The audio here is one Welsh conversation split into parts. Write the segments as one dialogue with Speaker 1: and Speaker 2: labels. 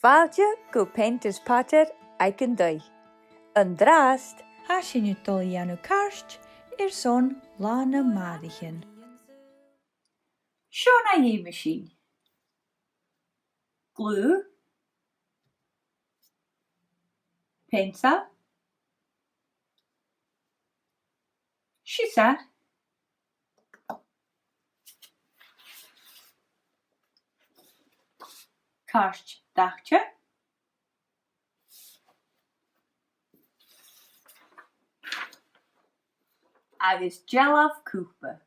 Speaker 1: Fáilte go Painters Pater ag an dói. An drást
Speaker 2: Hasin u dolianú karst son lána madichen.
Speaker 3: Sean a dhé machine. Glue. Pencil. Scissor. Karst dachtje. Agus gelaf cúpa.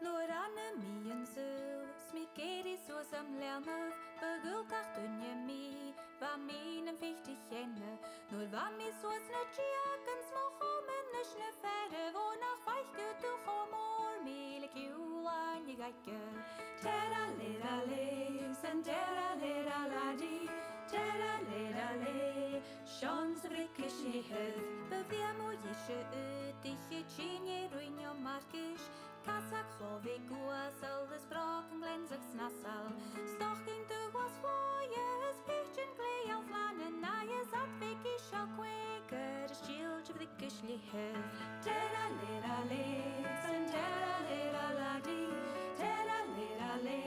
Speaker 4: Nuair anna míon sú, smí géirí suas am leanmh, bagulcach dunne mí, bha mín an fichte chénne, nuair bha mí suas na tíag an smochomen na sna ferre, bó nach feichte tú chomór mí le ciúlain i gaike. Tera lera le, san tera lera ladi, tera lera le, Sean sa brickish ni hydd, byfiam o ysio ydych i tîn rwy'n o margish, Casac chofi gwas aldys broc yn glensach snasal, Stochyn dy was fwyas, pichin glei al flan yn naias adfig isio gweger, Ysgil dy brickish li hydd. Tera lera le, san tera lera ladi, tera lera le,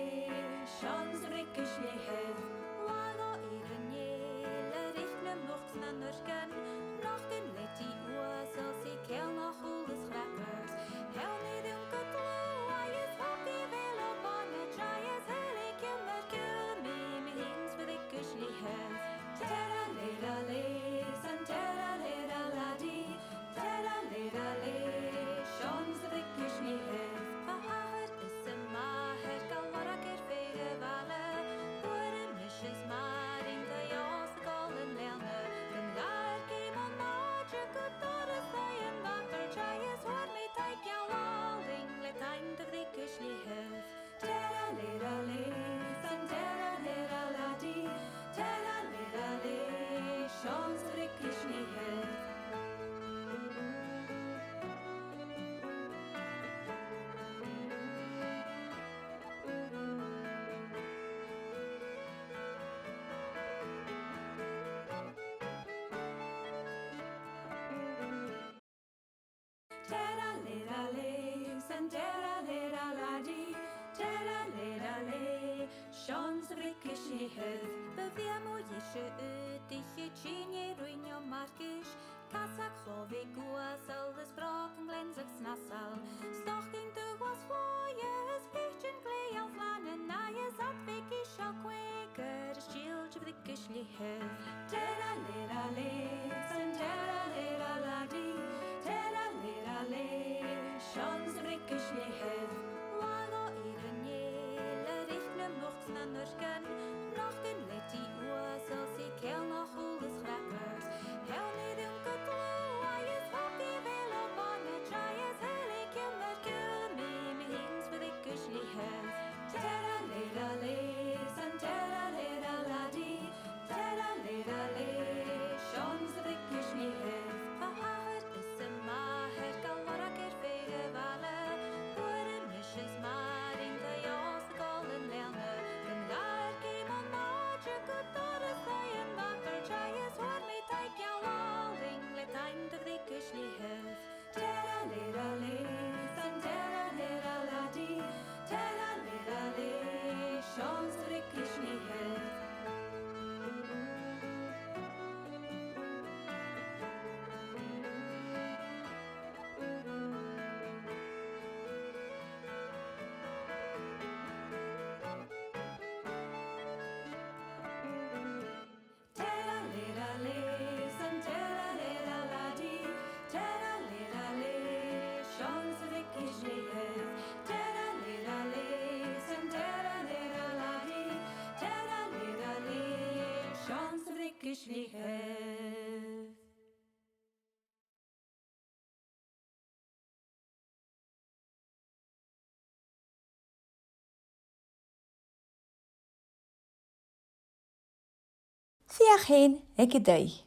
Speaker 4: Sean sa brickish li hydd. Lago i'r niel, yr eich na mwch na nyrgan, Noch yn leti was als ik heel nog hoelis grappers. Heel niet een kutlo, hij is hoppie veel op aan het try is heel ik je merken me hins with ik kusli hef. Tera lera le, san tera lera ladi, tera lera le, Sean's the big kusli hef. Hahaher is een maher, galvara keer vele vale, voor een misjes maar in de jas de golden lerne. Van daar keem aan maatje, goed door is hij een wakker, try is hoor me take jou alling, let time de big kusli hef. Tera lera le, san tera lera ladi, tera lera le, Sean's the big kusli hef. Tera lera le, san tera lera ladi, tera lera le, Sean's the brickish ni hydd, byfiam o ysio ydych i tîn rwy'n o margish, Casac chofi gwas aldys broc yn glensach snasal, Stochyn dy was fwyas, pichin glei al flan yn naias adfig isio gweger, Ysgil dy brickish li hydd. Tera lera le, san tera lera ladi, tera lera le, Sean's the brickish li hydd. Lago i'r niel, yr eich na mwch na nyrgan, Noch yn leti was als ik heel nog hoelis grappers. Heel niet een kutlo, hij is hoppie veel op aan het try is heel ik je merken me hins with ik kusli hydd. Tera
Speaker 2: Fiach heen, ikke dei.